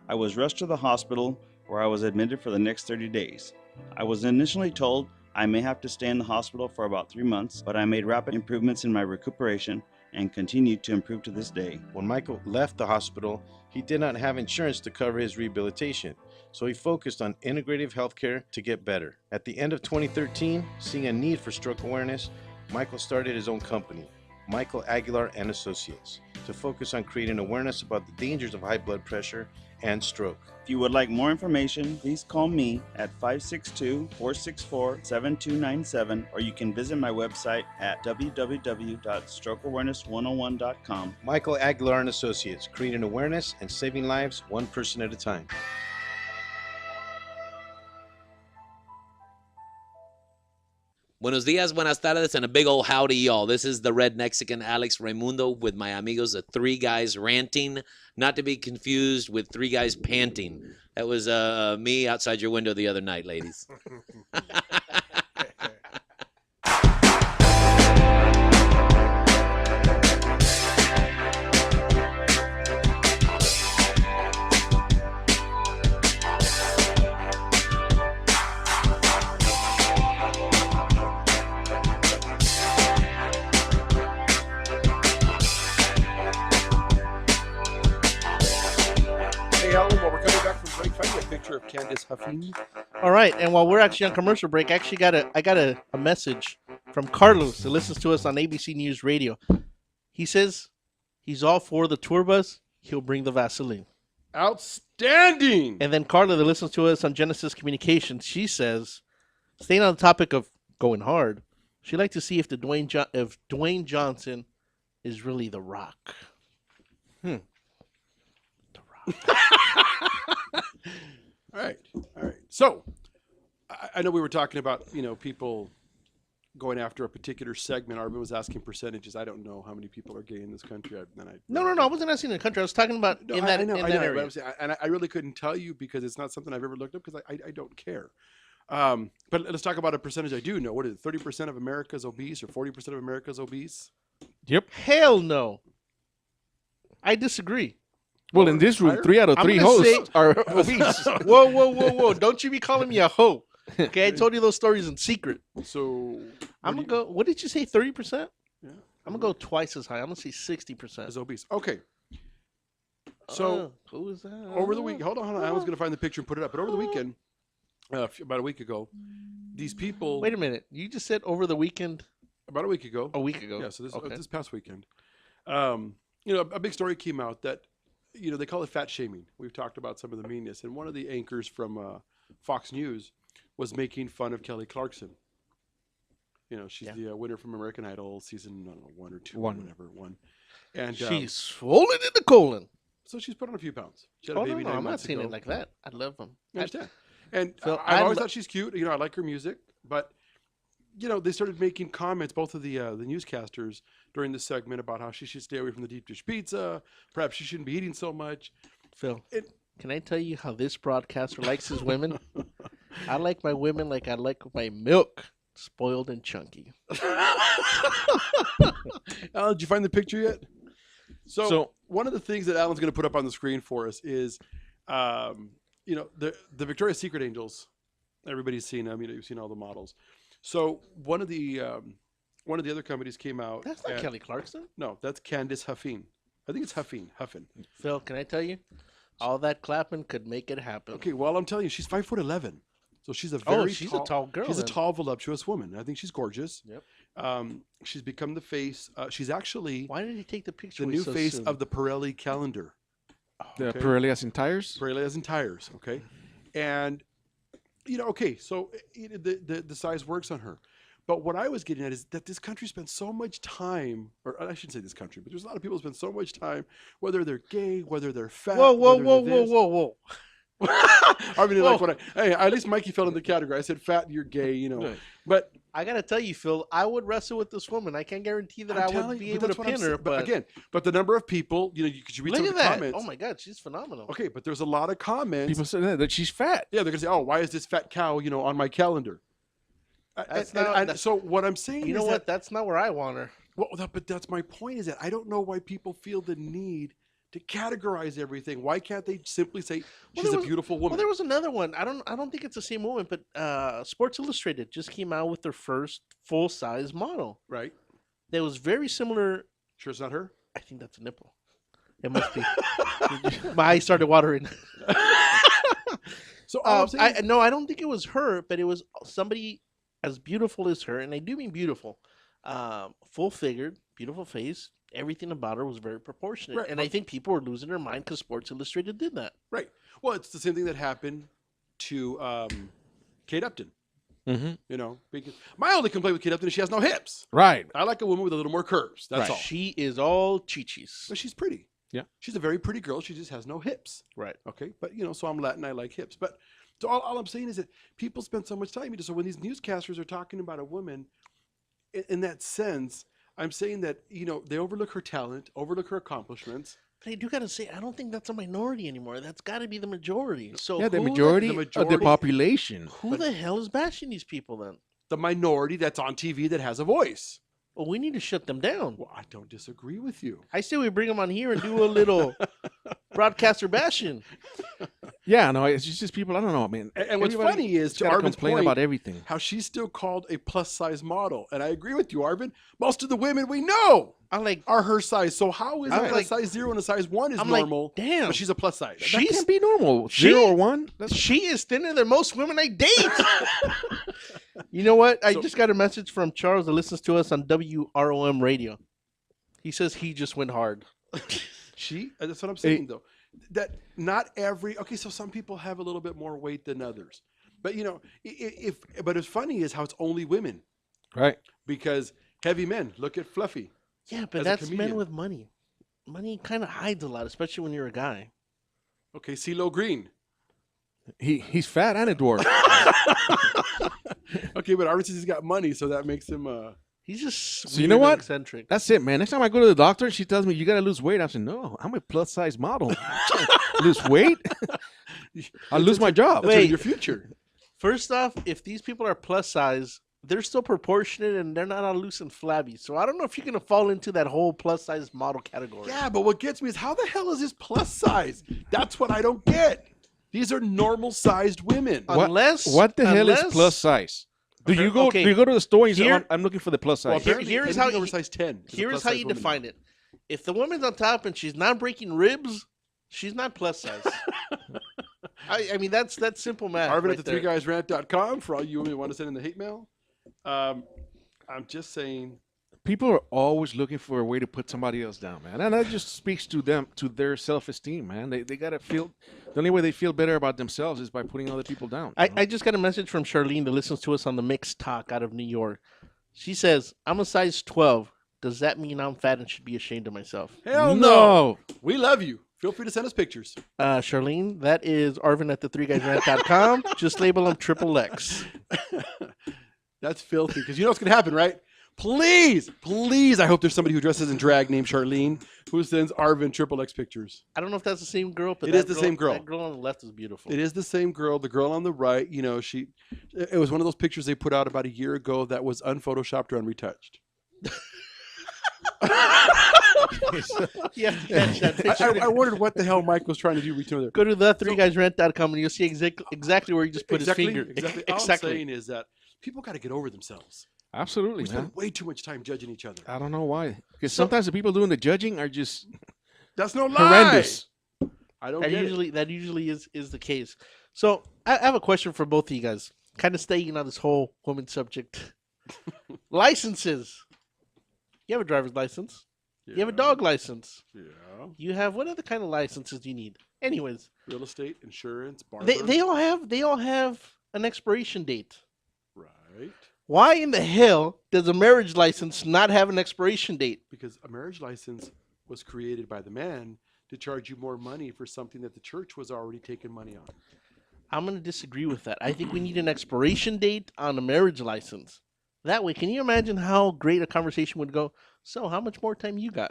I was rushed to the hospital where I was admitted for the next 30 days. I was initially told I may have to stay in the hospital for about 3 months, but I made rapid improvements in my recuperation and continued to improve to this day. When Michael left the hospital, he did not have insurance to cover his rehabilitation, so he focused on integrative healthcare to get better. At the end of 2013, seeing a need for stroke awareness, Michael started his own company, Michael Aguilar and Associates, to focus on creating awareness about the dangers of high blood pressure and stroke. If you would like more information, please call me at 562-464-7297, or you can visit my website at www.strokeawareness101.com. Michael Aguilar and Associates, creating awareness and saving lives one person at a time. Buenos dias, buenas tardes, and a big old howdy, y'all. This is the Red Mexican Alex Raimundo with my amigos, the 3 Guys Ranting, not to be confused with 3 Guys Panting. That was me outside your window the other night, ladies. Of Candace Huffing. All right, and while we're actually on commercial break, I got a message from Carlos that listens to us on ABC News Radio. He says he's all for the tour bus. He'll bring the Vaseline. Outstanding. And then Carla that listens to us on Genesis Communications, she says, staying on the topic of going hard, she'd like to see if Dwayne Johnson is really The Rock. The Rock. All right. So, I know we were talking about, people going after a particular segment. Arvin was asking percentages. I don't know how many people are gay in this country. No. I wasn't asking in the country. I was talking about in that area. And I really couldn't tell you because it's not something I've ever looked up because I don't care. But let's talk about a percentage I do know. What is it? 30% of America is obese or 40% of America is obese? Yep. Hell no. I disagree. Well, in this room, 3 out of 3 hosts are obese. Whoa. Don't you be calling me a hoe. Okay, I told you those stories in secret. So I'm going to go, what did you say, 30%? Yeah. I'm going to go twice as high. I'm going to say 60%. Is obese. Okay. So who is that? Over the week, hold on. I was going to find the picture and put it up. But over the weekend, about a week ago, these people. Wait a minute. You just said over the weekend? About a week ago. A week ago. Yeah, so this past weekend. A big story came out that, they call it fat shaming. We've talked about some of the meanness. And one of the anchors from Fox News was making fun of Kelly Clarkson. She's the winner from American Idol season 1 or 2 or whatever. One. And she's swollen in the colon. So she's put on a few pounds. She had a Oh baby no, 9 I'm not months seeing ago. it like that. I love them. I understand. And Phil, I've always lo- thought she's cute. You know, I like her music, but you know, they started making comments, both of the newscasters during this segment, about how she should stay away from the deep dish pizza. Perhaps she shouldn't be eating so much. Phil, can I tell you how this broadcaster likes his women? I like my women like I like my milk, spoiled and chunky. Alan, did you find the picture yet? So one of the things that Alan's going to put up on the screen for us is, you know, the Victoria's Secret Angels. Everybody's seen them. You know, you've seen all the models. So one of the other companies came out. That's not Kelly Clarkson. No, that's Candice Huffine. I think it's Huffin. Phil, can I tell you? All that clapping could make it happen. Okay, well, I'm telling you, she's 5'11", so she's a very she's a tall girl. She's a then. tall, voluptuous woman. I think she's gorgeous. Yep. She's become the face. She's actually Why did he take the picture? the new face of the Pirelli calendar. The Pirelli as in tires? Pirelli as in tires, okay? And, you know, okay, so the size works on her. But what I was getting at is that this country spends so much time, or I shouldn't say this country, but there's a lot of people who spend so much time, whether they're gay, whether they're fat. Whoa. I mean, like when at least Mikey fell in the category. I said fat, you're gay, you know. Right. But I gotta tell you, Phil, I would wrestle with this woman. I can't guarantee that I would be able to pin her. But again, the number of people, you know, you could read some look of at the that. comments. Oh my God, she's phenomenal. Okay, but there's a lot of comments. People say that she's fat. Yeah, they're gonna say, "Oh, why is this fat cow, you know, on my calendar?" So what I'm saying, You know is what? That's not where I want her. Well, but that's my point. Is that I don't know why people feel the need to categorize everything. Why can't they simply say she's a beautiful woman? Well, there was another one. I don't think it's the same woman, but Sports Illustrated just came out with their first full size model. Right. That was very similar. Sure, it's not her. I think that's a nipple. It must be. My eyes started watering. So I don't think it was her, but it was somebody as beautiful as her, and I do mean beautiful. Full figured, beautiful face. Everything about her was very proportionate. Right, and I think people were losing their mind because Sports Illustrated did that. Right. Well, it's the same thing that happened to Kate Upton. Mm-hmm. You know, because my only complaint with Kate Upton is she has no hips. Right. I like a woman with a little more curves. That's all. She is all chichis. But she's pretty. Yeah. She's a very pretty girl. She just has no hips. Right. Okay. But, you know, so I'm Latin. I like hips. But so all I'm saying is that people spend so much time. So when these newscasters are talking about a woman in that sense, I'm saying that, you know, they overlook her talent, overlook her accomplishments. But I do gotta say, I don't think that's a minority anymore. That's got to be the majority. So Yeah, the who majority of the population. Who the hell is bashing these people then? The minority that's on TV that has a voice. Well, we need to shut them down. Well, I don't disagree with you. I say we bring them on here and do a little broadcaster bashing. Yeah, no, it's just people. I don't know, man. And what's Everybody funny is, to gotta Arvin's complain point, about everything. how she's still called a plus size model. And I agree with you, Arvin. Most of the women we know are her size. So how is it that a size 0 and a size 1 is normal? Damn, but she's a plus size. That can't be normal. 0 or 1. She is thinner than most women I date. You know what? I just got a message from Charles that listens to us on WROM radio. He says he just went hard. That's what I'm saying, though. That not every so some people have a little bit more weight than others, but you know, but it's funny is how it's only women, right? Because heavy men look at Fluffy. Yeah, but that's men with money. Money kind of hides a lot, especially when you're a guy. Okay, CeeLo Green. He's fat and a dwarf. Okay, but Arvin says he's got money, so that makes him. He's just So you know what? Eccentric. That's it, man. Next time I go to the doctor, she tells me you got to lose weight. I say, no, I'm a plus size model. Lose weight? I'll lose my job. That's your future. First off, if these people are plus size, they're still proportionate and they're not all loose and flabby. So I don't know if you're gonna fall into that whole plus size model category. Yeah, but what gets me is how the hell is this plus size? That's what I don't get. These are normal sized women. What the hell is plus size? Do you go to the store and you say, I'm looking for the plus size? Well, here's how over size 10. Here's how you define it. If the woman's on top and she's not breaking ribs, she's not plus size. I mean that's simple math. Arvin right at there. the3guysrant.com for all you women who want to send in the hate mail. I'm just saying. People are always looking for a way to put somebody else down, man. And that just speaks to them, to their self-esteem, man. They got to feel, the only way they feel better about themselves is by putting other people down. I just got a message from Charlene that listens to us on the Mixed Talk out of New York. She says, I'm a size 12. Does that mean I'm fat and should be ashamed of myself? Hell no. We love you. Feel free to send us pictures. Charlene, that is Arvin at the3guysrant.com. Just label him XXX. That's filthy because you know what's going to happen, right? Please, I hope there's somebody who dresses in drag named Charlene who sends Arvin XXX pictures. I don't know if that's the same girl, but it is the same girl. That girl on the left is beautiful. It is the same girl. The girl on the right, you know, it was one of those pictures they put out about a year ago that was unphotoshopped or unretouched. Yeah, that picture. I wondered what the hell Mike was trying to do. Go to the3guysrant.com and you'll see exactly where he just put his finger. Exactly. All I'm saying is that people got to get over themselves. Absolutely, we spend way too much time judging each other. I don't know why. Because sometimes the people doing the judging are just that's no lie. Horrendous. I don't that usually is the case. So I have a question for both of you guys. Kind of staying on this whole woman subject. Licenses. You have a driver's license. Yeah. You have a dog license. Yeah. You have what other kind of licenses do you need? Anyways, real estate, insurance, barber. They all have an expiration date. Right. Why in the hell does a marriage license not have an expiration date? Because a marriage license was created by the man to charge you more money for something that the church was already taking money on. I'm going to disagree with that. I think we need an expiration date on a marriage license. That way, can you imagine how great a conversation would go? So, how much more time you got?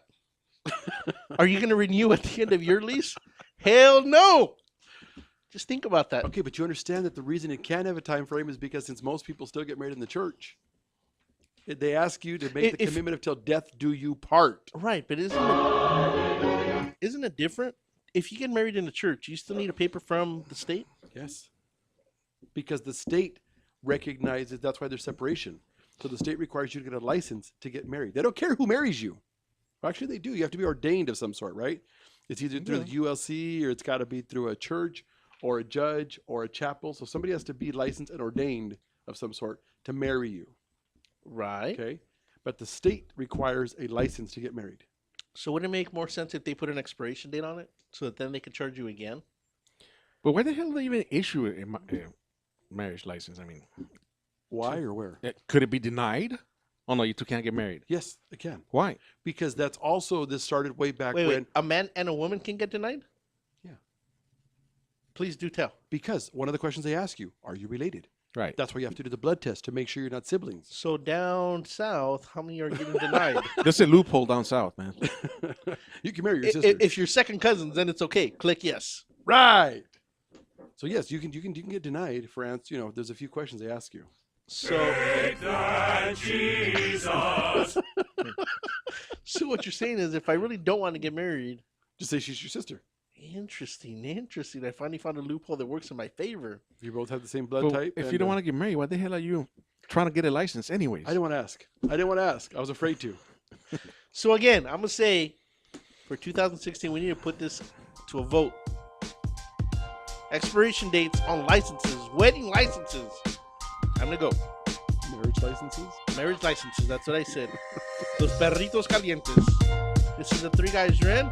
Are you going to renew at the end of your lease? Hell no! Just think about that. Okay, but you understand that the reason it can't have a time frame is because since most people still get married in the church, they ask you to make the commitment of till death do you part. Right, but isn't it different? If you get married in the church, you still need a paper from the state? Yes. Because the state recognizes that's why there's separation. So the state requires you to get a license to get married. They don't care who marries you. Well, actually, they do. You have to be ordained of some sort, right? It's either through the ULC or it's got to be through a church or a judge or a chapel. So somebody has to be licensed and ordained of some sort to marry you. Right. Okay. But the state requires a license to get married. So would it make more sense if they put an expiration date on it so that then they could charge you again? But why the hell do they even issue a marriage license? I mean, why or where? Could it be denied? Oh, no, you two can't get married. Yes, it can. Why? Because that's also, this started way back when. Wait, a man and a woman can get denied? Yeah. Please do tell. Because one of the questions they ask you, are you related? Right. That's why you have to do the blood test to make sure you're not siblings. So down south, how many are getting denied? There's a loophole down south, man. You can marry your sister. If you're second cousins, then it's okay. Click yes. Right. So yes, you can get denied for answer. You know, there's a few questions they ask you. So, so what you're saying is, if I really don't want to get married, just say she's your sister. Interesting. I finally found a loophole that works in my favor. You both have the same blood type. If you don't want to get married, why the hell are you trying to get a license anyways? I didn't want to ask. I was afraid to. So again, I'm gonna say, for 2016, we need to put this to a vote. Expiration dates on licenses, wedding licenses. I'm gonna go. Marriage licenses? That's what I said. Los perritos calientes. This is the Three Guys Rant.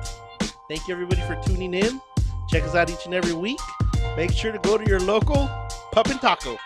Thank you everybody for tuning in. Check us out each and every week. Make sure to go to your local Pup and Taco.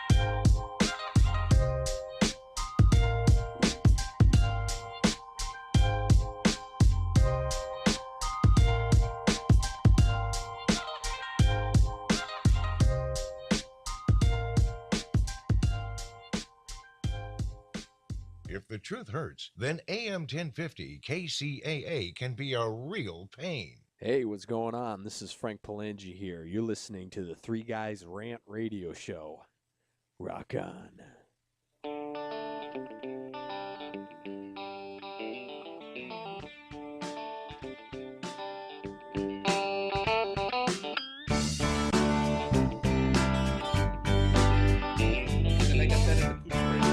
If the truth hurts, then AM 1050 KCAA can be a real pain. Hey, what's going on? This is Frank Palangi here. You're listening to the Three Guys Rant radio show. Rock on.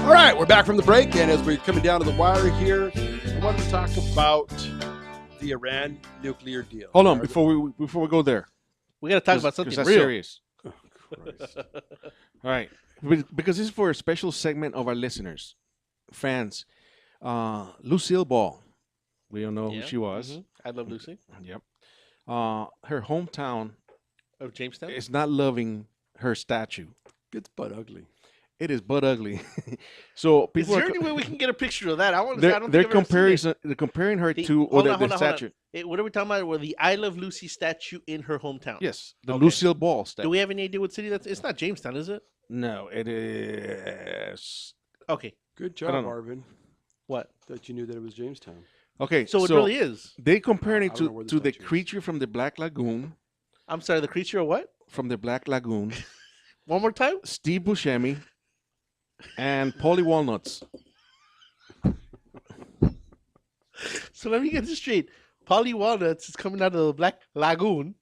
All right, we're back from the break, and as we're coming down to the wire here, I want to talk about the Iran nuclear deal. Hold on, before we go there, we got to talk about something that's real. Serious. Oh, Christ. All right, because this is for a special segment of our listeners, fans. Lucille Ball, we all know who she was. Mm-hmm. I love Lucy. Yep. Her hometown of Jamestown is not loving her statue. It's butt ugly. It is butt ugly. So Is people there are any way we can get a picture of that? I want to. they're, I don't they're think I've ever seen it. comparing her The- to hold the on, hold on, hold on. statue. What are we talking about? Well, the I Love Lucy statue in her hometown. Yes, the Okay. Lucille Ball statue. Do we have any idea what city that's? It's not Jamestown, is it? No, it is. Okay. Good I job, don't know. Arvin. What? That you knew that it was Jamestown. Okay, So it really is. They comparing it I don't know where to the the statue is. creature from the Black Lagoon. I'm sorry, the creature of what? From the Black Lagoon. One more time. Steve Buscemi and Polly Walnuts. So let me get this straight. Polly Walnuts is coming out of the Black Lagoon.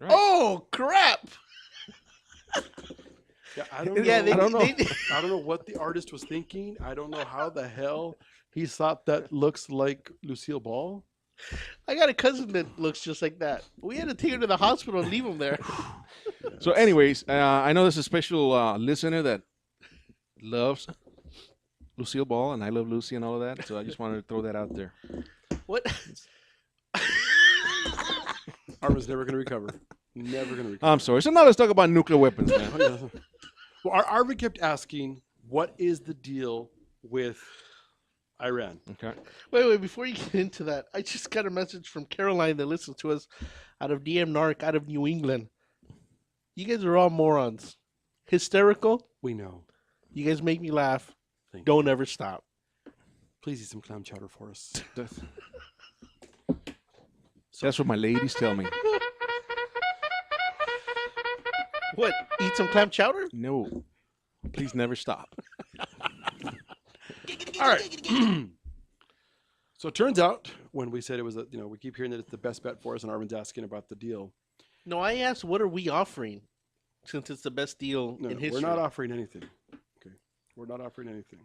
Right. Oh crap! Yeah, I don't Yeah, know. I don't know. I don't know what the artist was thinking. I don't know how the hell he thought that looks like Lucille Ball. I got a cousin that looks just like that. We had to take her to the hospital and leave him there. So, anyways, I know there's a special listener that loves Lucille Ball, and I love Lucy and all of that. So I just wanted to throw that out there. What? Arvin's never going to recover. Never going to recover. I'm sorry. So now let's talk about nuclear weapons, man. Well, Arvin kept asking, what is the deal with Iran? Okay. Wait, before you get into that, I just got a message from Caroline that listens to us out of DM Narc, out of New England. You guys are all morons. Hysterical. We know. You guys make me laugh. Don't ever stop. Please eat some clam chowder for us. That's what my ladies tell me. What? Eat some clam chowder? No. Please never stop. All right. So it turns out when we said it was, we keep hearing that it's the best bet for us, and Arvin's asking about the deal. No, I asked, what are we offering? Since it's the best deal No, in history. we're not offering anything. Okay, we're not offering anything.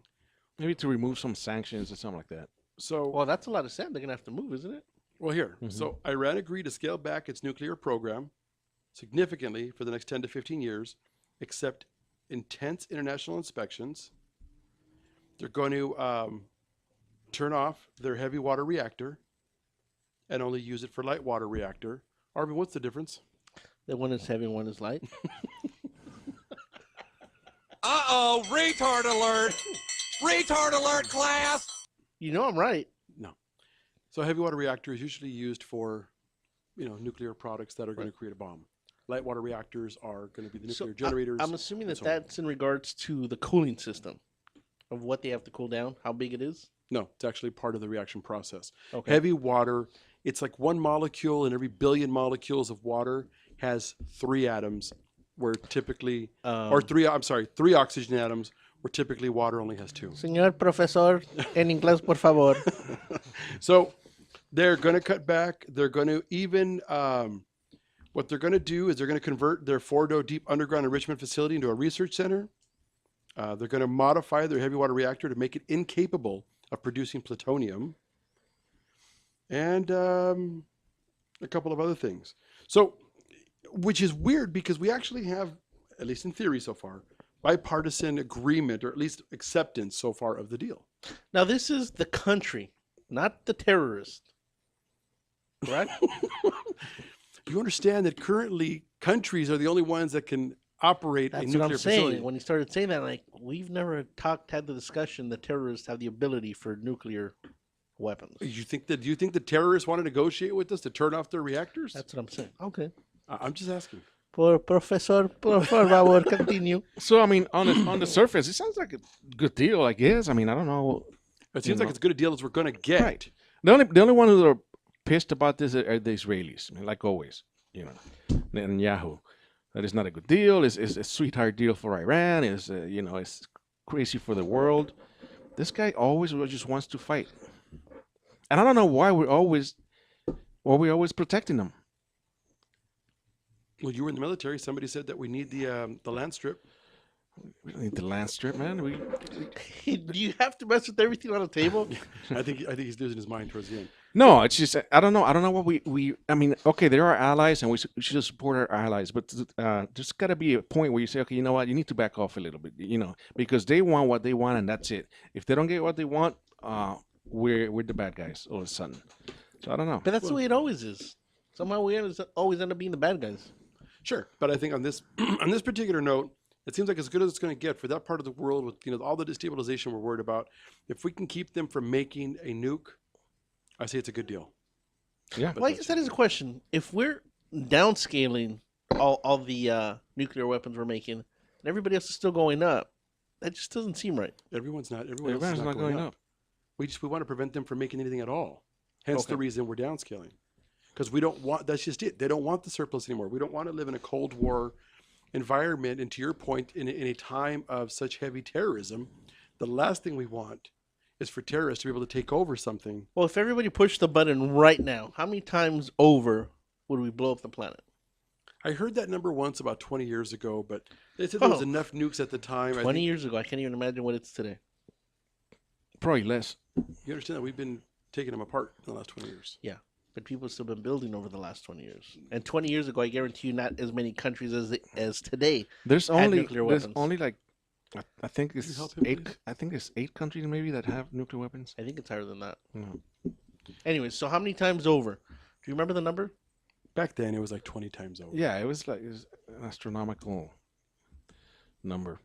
Maybe to remove some sanctions or something like that. So, Well, that's a lot of sand they're gonna have to move, isn't it? well, here. Mhm. So Iran agreed to scale back its nuclear program significantly for the next 10 to 15 years, accept intense international inspections. They're going to turn off their heavy water reactor and only use it for light water reactor. Arvin, what's the difference? The one is heavy, one is light. Uh-oh, retard alert! Retard alert, class! You know I'm right. No. So a heavy water reactor is usually used for, nuclear products that are going to create a bomb. Light water reactors are going to be the nuclear generators. I'm assuming and that so on. that's in regards to the cooling system of what they have to cool down, how big it is. No, it's actually part of the reaction process. Okay. Heavy water, it's like one molecule in every billion molecules of water has 3 atoms, where typically, three oxygen atoms, where typically water only has 2. Señor profesor, en inglés, por favor. So they're going to cut back. They're going to even, what they're going to do is they're going to convert their Fordo deep underground enrichment facility into a research center. They're going to modify their heavy water reactor to make it incapable of producing plutonium. And a couple of other things. So, which is weird because we actually have, at least in theory so far, bipartisan agreement, or at least acceptance so far of the deal. Now, this is the country, not the terrorist. Correct? You understand that currently countries are the only ones that can operate a That's nuclear what I'm saying. facility. When he started saying that, like, we've never had the discussion the terrorists have the ability for nuclear weapons. Do you think the terrorists want to negotiate with us to turn off their reactors? That's what I'm saying. Okay. I'm just asking. Professor, por favor, continue. So, I mean, on the surface, it sounds like a good deal, I guess. I mean, I don't know. It seems like it's as good a deal as we're going to get. Right. The only one who are pissed about this are the Israelis, I mean, like always. Netanyahu. That is not a good deal. It's a sweetheart deal for Iran. It's crazy for the world. This guy always just wants to fight. And I don't know why we're always protecting them. Well, you were in the military. Somebody said that we need the land strip. We don't need the land strip, man. Do you have to mess with everything on the table? I think he's losing his mind towards the end. No, it's just I don't know what we. I mean, okay, they're our allies, and we should support our allies. But there's got to be a point where you say, okay, you know what, you need to back off a little bit, because they want what they want, and that's it. If they don't get what they want, we're the bad guys all of a sudden. So I don't know. But that's the way it always is. Somehow we always end up being the bad guys. Sure, but I think on this on this particular note, It seems like as good as it's going to get for that part of the world with all the destabilization we're worried about. If we can keep them from making a nuke, I say it's a good deal. Yeah. Well, I guess that is a question. If we're downscaling all the nuclear weapons we're making, and everybody else is still going up, that just doesn't seem right. Everyone else is not going up. We want to prevent them from making anything at all. Hence the reason we're downscaling. Because we don't want, that's just it. They don't want the surplus anymore. We don't want to live in a Cold War environment. And to your point, in a time of such heavy terrorism, the last thing we want is for terrorists to be able to take over something. Well, if everybody pushed the button right now, how many times over would we blow up the planet? I heard that number once about 20 years ago, but they said there was enough nukes at the time. 20 years ago. I can't even imagine what it's today. Probably less. You understand that we've been taking them apart in the last 20 years. Yeah, but people have still been building over the last 20 years. And 20 years ago, I guarantee you, not as many countries as today. There's had only nuclear weapons. like I think it's eight. I think it's 8 countries maybe that have nuclear weapons. I think it's higher than that. No. Anyways, so how many times over? Do you remember the number? Back then, it was like 20 times over. Yeah, it was an astronomical number.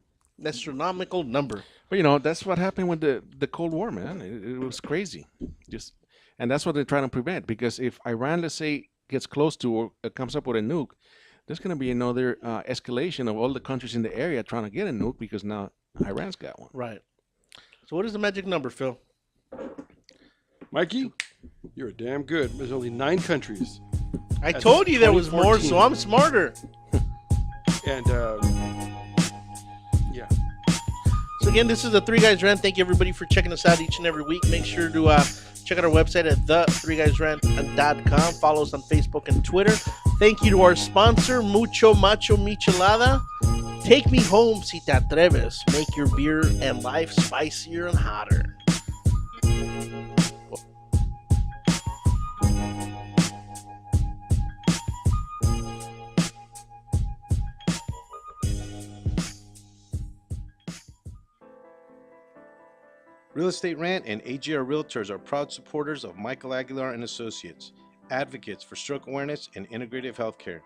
Astronomical number. But that's what happened with the Cold War, man. It was crazy. And that's what they're trying to prevent. Because if Iran, let's say, gets close to or comes up with a nuke, there's going to be another escalation of all the countries in the area trying to get a nuke because now Iran's got one. Right. So what is the magic number, Phil? Mikey, you're damn good. There's only 9 countries. I told you there was more, so I'm smarter. And, yeah. So again, this is the Three Guys Rant. Thank you, everybody, for checking us out each and every week. Make sure to check out our website at the3guysrant.com. Follow us on Facebook and Twitter. Thank you to our sponsor, Mucho Macho Michelada. Take me home, si te atreves. Make your beer and life spicier and hotter. Real Estate Rant and AGR Realtors are proud supporters of Michael Aguilar and Associates, advocates for stroke awareness and integrative healthcare.